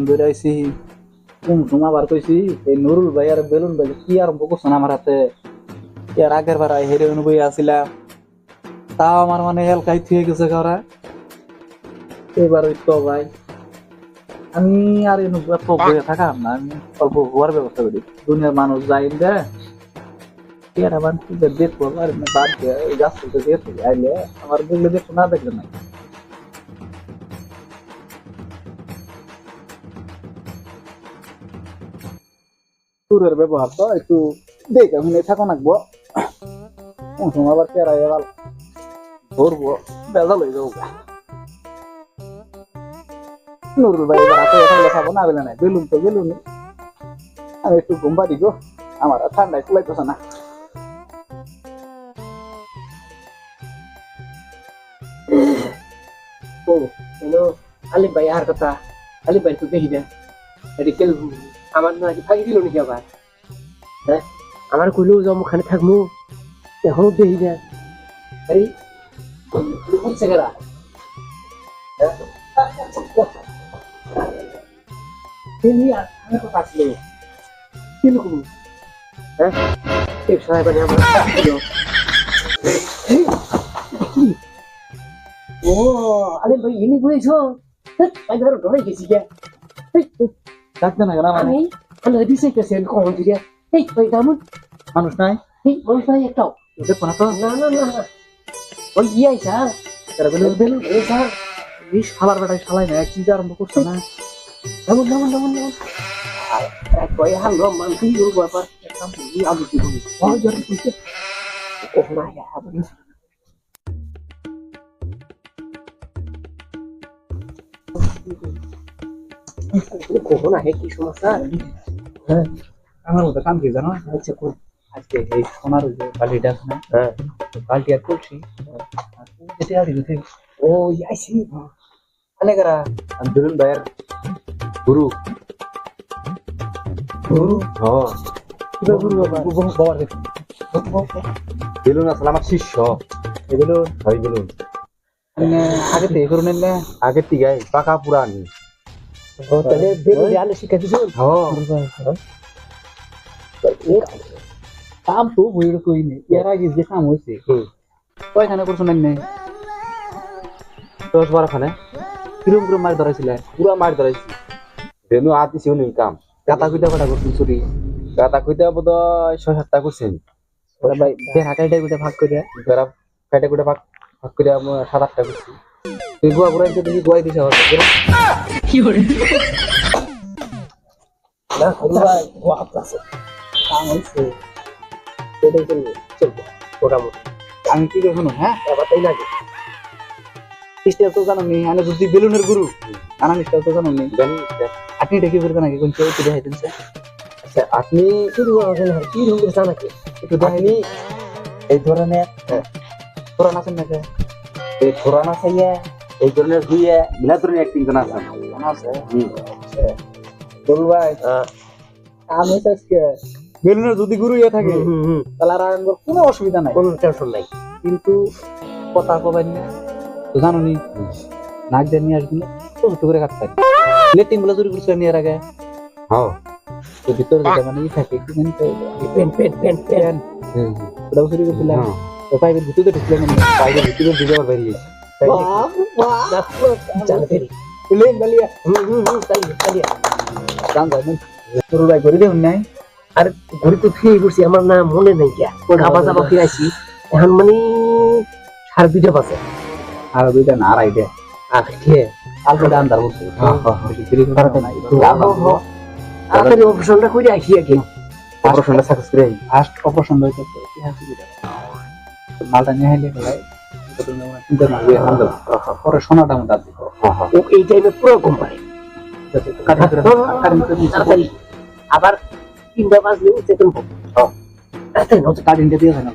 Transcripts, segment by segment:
ধরে আইছি জমা বার কইছি এই নুরুল ভাই আর বেলুন ভাই কি আরম্ভ করছেন আমার হাতে। এর আগের বার হেরে বই আসিলাম, তাও আমার মানে এলকাই থুয়ে গেছে ওরা। এবার ওই তো ভাই আমি আর এত বইয়ে থাকাম না, আমি অল্প হওয়ার ব্যবস্থা করি। দুনিয়ার মানুষ যাই দে আবার দেখবো আর বাদ দিয়ে এই গাছ দিয়ে আইলে আমার দেখলে দেখো না দেখলে নাই। সুরের ব্যবহার তো একটু দেখে শুনে থাকো নাকবো, কোন সময় আবার কেরা এবার ধরবো বেজাল হয়ে যাবো। নুরুল ভাই এবার হাতে থাকলে খাবো না বেলে নাই, বেলুন তো বেলুন। আমি একটু ঘুম পাড়ি গো, আমার আর ঠান্ডায় কুলাইতেছে না। ও হ্যালো আলিম ভাই আর কথা, আলিম ভাই তো দেখি দেন মেডিকেল আমার নাকি ফাঁকি দিল নাকি আবার? হ্যাঁ আমার কইলেও যাবো ওখানে থাকবো, এখনো দেখি দেন। আরে বলছে কেরা আমি কথা আসলো কিরকম? হ্যাঁ এক সাহেব আমার ও আরে ভাই ইনি বলেছো আমি ধরো ডরে গেছি কে ডাকতে না কেন মানে? আমি আমি দিছে কে সেন্ড কল দিয়ে এই ভাই দামুন মানুষ নাই, এই মানুষ নাই একটাও দেখো না তো। না না না ওই ইয়াই স্যার বেলুন বেলুন এই স্যার এই শালার বেটায় শালাই না কি আরম্ভ করছে না। দামুন দামুন দামুন দামুন এক ভাই হালো মানছি ওই ব্যাপার একটা বুঝি আমি কি বলি ও জোরে কইছে ও না ইয়া আপনি কখন আহে কি সমস্যা? হ্যাঁ আমার মতো কাম কি জানো, আচ্ছা কোন আজকে এই সোনার যে বালিটা আছে না, হ্যাঁ বালতি আর করছি যেতে আর দিতে ও ইয়াইছি আলেগরা বেলুন ভাইয়ের গুরু গুরু হ্যাঁ কিবা গুরু বাবা বাবার দেখো বেলুন আসলে আমার শিষ্য। এই বেলুন ভাই বেলুন মানে আগে তো এই করুন না, আগে তিগাই পাকা পুরানি। ও তাহলে বেলুন আলে শিখা দিছো হ্যাঁ কাম তো বইয়ের কই নেই, এর আগে যে কাম হয়েছে ওইখানে করছো না 10-12 খানে কিরম কিরম মাছ ধরাইছিলে? পুরা মার ধরাইছি বেনু আতিছি উনি কাম গাতা কুইটা কটা করছেন চুরি? গাতা কইতে বোধ 6-7টা করছেন। ওরা ভাই দেড় হাঁটাইটা কুইটা ভাগ করে বেড়া কাইটা করে ভাগ ভাগ করে 7-8টা করছি। তুই গোয়া ঘুরাইতে দেখি গোয়াই দিছে আমার কি করে না ভাই ও আপনাছে কাম হয়েছে। সেটাই চলবে চলবে মোটামুটি আমি কি দেখুন হ্যাঁ এবার তাই লাগে স্টাইল তো জানো নি, আমি যদি বেলুনের গুরু আনা স্টাইল তো জানো নি। জানি আপনি দেখি করতে নাকি কোন কেউ দেখাই দিনছে? আচ্ছা আপনি শুরু হবে না কি রকম জানা কি একটু দেখাই আপনি এই ধরনের তোরা নাচেন নাকি? এই পুরানা সাইয়া এই ধরনের দুইয়া মিলা ধরনের অ্যাক্টিং জানা আছে আছে বল ভাই আমি আজকে বেলুনের যদি গুরু ইয়ে থাকে তাহলে আর আনবার কোনো অসুবিধা নাই, কোনো টেনশন নাই কিন্তু কথা কবেন না তো জানো নি নাক দিয়ে নিয়ে আসবি না ছোট করে কাটতে লেটিং গুলো চুরি করছে নিয়ে আগে হ্যাঁ তো ভিতরে যেটা মানে ই থাকে কি জানি তো পেন পেন পেন পেন ওটাও চুরি করছিলাম। তো পাইপের ভিতরে ঢুকলাম না, বাইরে ভিতরে দিকে আবার বেরিয়ে বাহ বাহ জানা ফেরি লেন বালিয়া চালিয়ে জান যাই তোর ভাই করে দেউন নাই। আর ঘড়ি তো ফিরে পড়ছি আমার না মনে নেই কে খাবার দাবার ফিরাইছি এখন মানে 2:30 বাজে আর দুইটা না আর আইডে আর কে কালকে আন্দার বলছে বেশি দেরি করে নাই তাড়াতাড়ি অপারেশনটা করে আসি আগে অপারেশনটা সাকসেস করে ফার্স্ট অপারেশন হইছে মালটা নিয়ে আইলে ভাই চিন্তা না হয়ে হাল পরে সোনাটা মত আছে ও এই টাইমে পুরো কোম্পানি তাড়াতাড়ি আবার 3টা বাজলে চেতন পাবো তাড়াতাড়ি নজর কাটিংটা দিয়ে না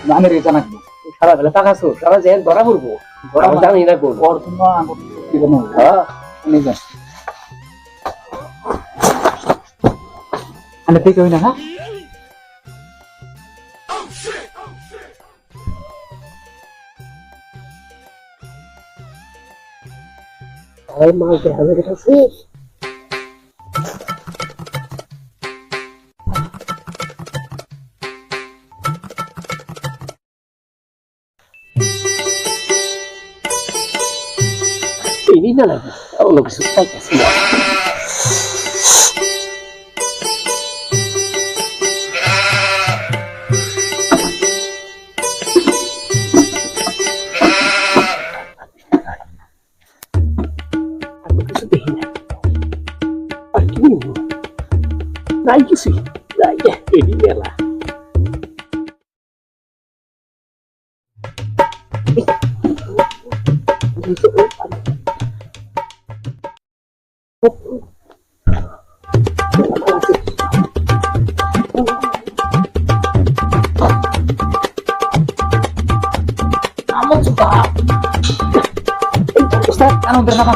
জানি রে জানাকবো সারা বেলা তাকাছো সারা যেন ধরা পড়বো আমি জানি না কোন ওর জন্য আঙ্গুর কি কোনো হ্যাঁ নিজে আনে ঠিক হই না হ্যাঁ আর মাল দেখা গেছে ini na lagi Allah kesukaan kasih aku kesukaan ini naik sih naik ini lah kamu juga Ustaz kamu bernama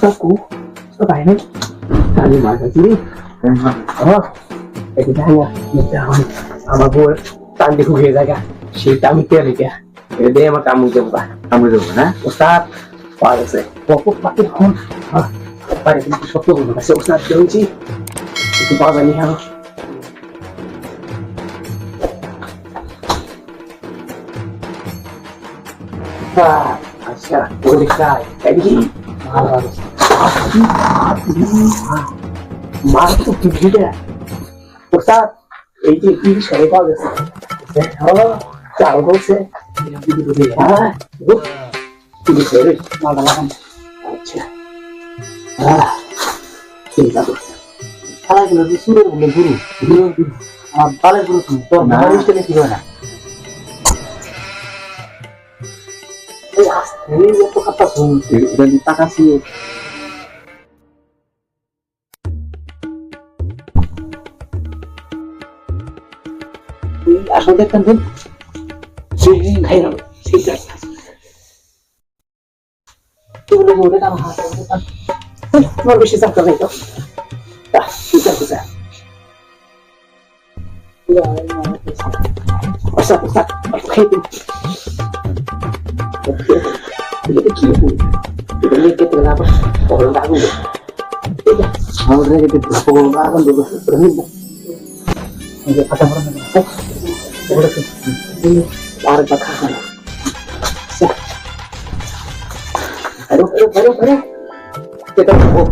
Ustazku, apa ini? Tadi mana sini? Oh, itu tanya, jangan sama gue tadi gue jaga. Si kami kiri ya, dia sama kamu coba, nah? Ustaz, pada sih, waktu pakai hon, pada itu suatu gue kasih Ustaz janji, itu pada nih harus. Wah, asyik boleh kayak gini. Masuk juga. Ustaz, ini saya bagus. Oh, tahu sih. Ah, ini serius. Malam. Aja. Ini bagus. Kalau lebih suruh boleh guru. Paling guru tuh. Harus ini gimana? Ini itu kata suntik dan kita kasih আসলে দেখেন দিন সেই viral সেইটা এগুলো বলে কাম হাত তোমার বেশি চাপটা নাই তো বুঝা বুঝা Ustaz, খেয়ে Jadi kipu, ini kita kenapa? Orang tahu deh. Mau dari itu pokok makan dulu berhenti. Ini kata orang mana? Udah tuh, ini lari pakai. Siap. Aduh. Kita mau.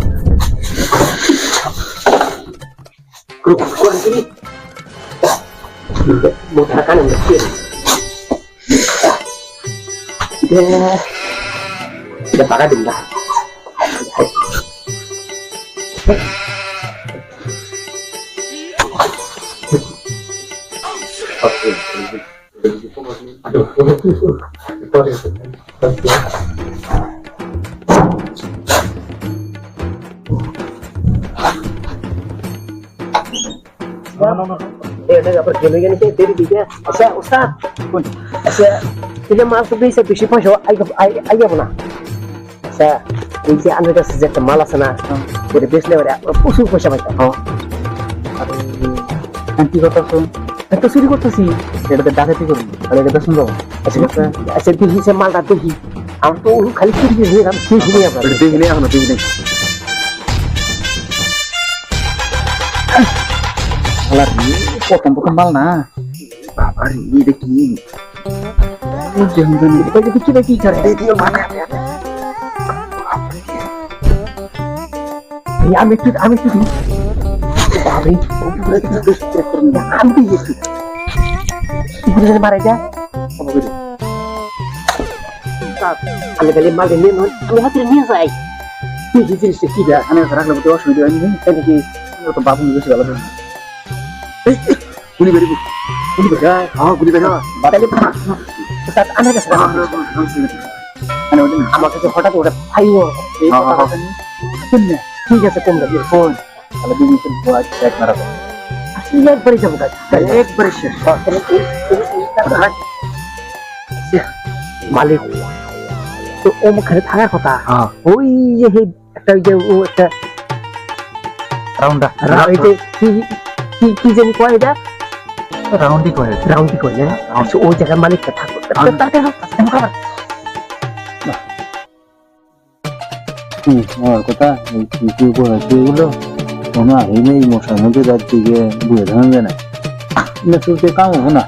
Grup sini. Mau kanan ke kiri. Udah pakai denda. Oke. Aduh. No. Udah গেলে গেলে দেরি দিকে আচ্ছা ওস্তাদ আচ্ছা এটা মাল তো বেশি বেশি পয়সা আই যাব না আচ্ছা এই যে আমার কাছে যে একটা মাল আছে না এটা বেচলে প্রচুর পয়সা পাইতাম কি কথা শুন এত চুরি করতেছি এটাতে ডাকাতি করুন তাহলে এটা শুনবো আচ্ছা আচ্ছা দেখি সে মালটা দেখি আমার তো খালি চুরি দিয়ে আমি দেখি নি আপনার দেখিনি এখনো দেখিনি প্রথম প্রথম মাল না বাবার এটা কি এটা দেখি দেখি করে আমি একটু বাবারে আমি দিয়েছি মারা যা আমি খালি মাল নিয়ে নয় আমি হাতে নিয়ে যাই তুই জিনিসটা কি দেয় আমি রাখলে তো অসুবিধা হয়নি এটা কি তো বাবু বেশি ভালো করে গুলি বেরিব গুলি বেরা হ্যাঁ গুলি বেরা তাহলে আমার কাছে আমার কাছে হঠাৎ ওটা ফাইও ঠিক আছে কম লাগে ফোন তাহলে বিজনেসের বয় এক মারা একবারে যাবো কাজ একবারে শেষ মালিক তো ও মুখে থাকার কথা হ্যাঁ ওই যে একটা ওই যে ও একটা রাউন্ডা ওই যে কি জানি কয় এটা রাউন্ডই করে রাউন্ডি কয় না আচ্ছা ওই জায়গার মালিকটা থাকো আমার কথা কি করেছে এগুলো কোনো আই নেই মশার মধ্যে রাত দিকে বুঝে ধান যায় না মেসুরকে কাম হবো না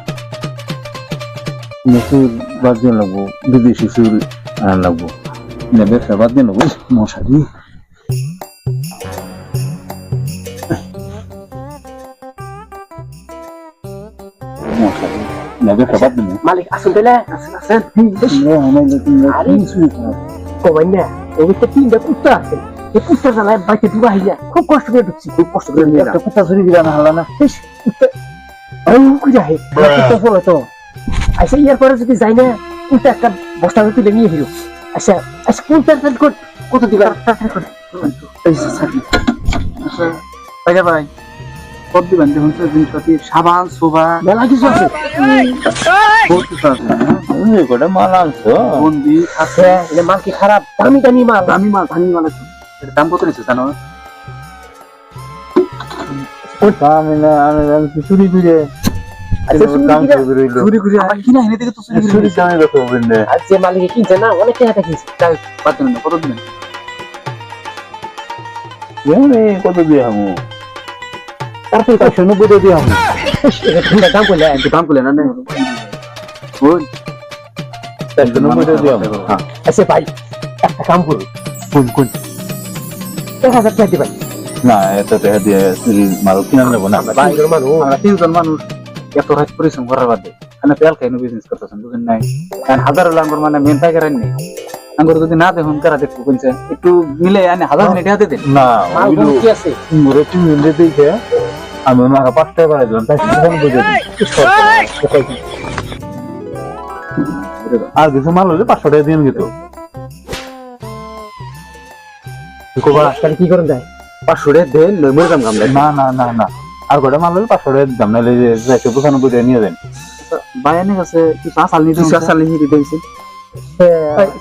মেসুর বাদ দিয়ে লাগবো বিদেশি চুল আনা লাগবো না ব্যবসা বাদ দিয়ে নেবো মশারি মশারি না ব্যবসা বাদ দিন মালিক আসুন তাহলে কমাই না ওই তো তিনটা কুত্তা আছে এই কুত্তা জ্বালায় বাড়িতে ঢুকা হইয়া খুব কষ্ট করে ঢুকছি খুব কষ্ট করে একটা কুত্তা চুরি দিলা না হলো না কুত্তা হে কুত্তা ফলো তো আচ্ছা ইয়ার পরে যদি যাই না কুত্তা একটা বস্তা তুলে নিয়ে হিরো আচ্ছা আচ্ছা কুত্তা কত দিবা আচ্ছা ভাই কত দিবেন দেখুন জিনিসপাতি সাবান সোভা মেলা কিছু আছে করে মাল আনছো বন্দি আছে এটা মাল কি খারাপ দামি দামি মাল দামি মাল আছে এর দাম কত নিচ্ছে জানো আমি না আমি চুরি করে আচ্ছা দাম চুরি রইল চুরি করে আমার কিনা এনে থেকে তো চুরি করে চুরি দামে কত হবে না আর যে মালিকে কিনছে না অনেক টাকা কিনছে যাই বাদ দেবেন না কত দিবেন কত দিয়ে হামু তারপরে 190 দিয়ে হামু দাম করলে একটু দাম করলেন না কোন 190 দিয়ে হামু হ্যাঁ আচ্ছা ভাই একটা কাম করুন কোন 1000 টাকা দিবেন না এত টাকা দিয়ে চুরি মাল কিনে নেবো না বাইরের মানুষ আমরা তিনজন মানুষ এত রাত পরিশ্রম করার বাদে মানে তেল খাইনো বিজনেস করতেছেন বুঝেন নাই কারণ হাজার লাঙ্গর মানে মেন টাকা রান নেই আঙ্গুর যদি না দেখুন কারা দেখবো কোনছে একটু মিলে আনে হাজার মিনিট হাতে দেন না মাল ওইগুলো কি আছে মোরে তুমি মিলে দেখে আমি ওনাকে 5 টাকা বাড়াই দিলাম তাই সেখানে বুঝে দিই আর কিছু মাল হলে 500 টাকা দিয়ে দিত তাহলে কি করেন যায় 500 টাকা দেন নইমে দাম কামলে না না না না আর গোটা মাল হলে 500 টাকা দাম নালে 195 টাকা নিয়ে দেন বাইয়ানের কাছে কিছু আসাল নিতে কিছু আসাল নিয়ে দিয়েছি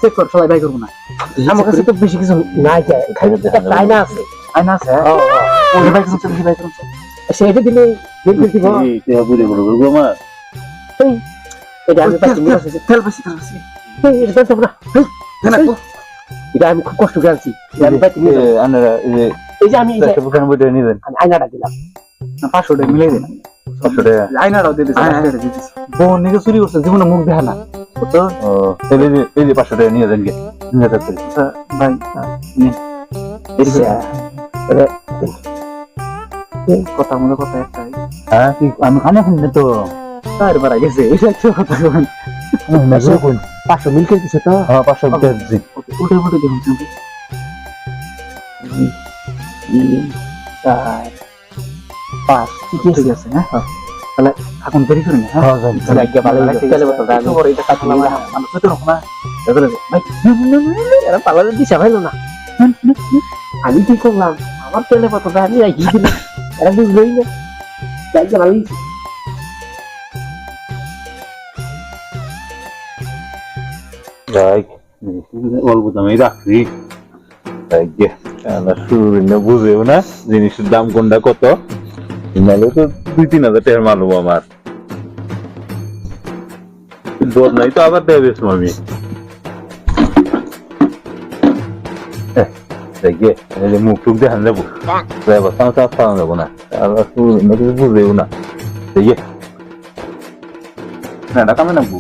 চেক কর সবাই বাই করবো না আমার কাছে তো বেশি কিছু নাই যায় খালি একটা আয়না আছে আয়না আছে ওই বাই করুন বাই করুন সেটা দিলে দেখতে দিব এটা বুঝে বড় বড় মা এটা আমি পাচ্ছি নিয়ে আসছি তেল বেশি এটা তো না এটা আমি খুব কষ্ট করে আনছি আমি পাচ্ছি নিয়ে আনারা এই যে আমি 195 টাকা নিয়ে দেন আয়নাটা দিলাম না 500 টাকা মিলাই দেন 500 টাকা আয়নাটাও দিয়ে দিচ্ছি বোন নিকে চুরি করছে জীবনে মুখ দেখা না তো ও এই যে 500 টাকা নিয়ে দেন গে নিয়ে যাচ্ছে ভাই কথা মনে কথা একটাই হ্যাঁ কি আমি খানা খাই না তো তার বাড়া গেছে এটা একটা কথা বলেন না কোন 500 মিল করে দিছে তো হ্যাঁ 500 টাকা দিছি উঠে উঠে দেখুন শুনছি 5 ঠিক আছে হ্যাঁ তাহলে এখন দেরি করি না হ্যাঁ হ্যাঁ জানি তাহলে আগে ভালো লাগে তাহলে বলতে দাও একটু পরে এটা কাটলাম আমরা তো রকম না তাহলে ভাই এরা পালালে দিশা ভাইলো না আমি কি করলাম আমার তেলে কত আমি রাখি দিলাম এরা বুঝলোই না যাই ভালো যাই অল্প দামে রাখছি তাই গে শুরু বুঝেও না জিনিসের দাম কোনটা কত নাহলে তো 2-3 হাজার টাকার মালুম আমার দর নাই তো আবার দেবে আমি দেখে মুখ টুক দেখান যাবো চাপ পাওয়া যাবো না বুঝেও না দেখে না কামে নাকবো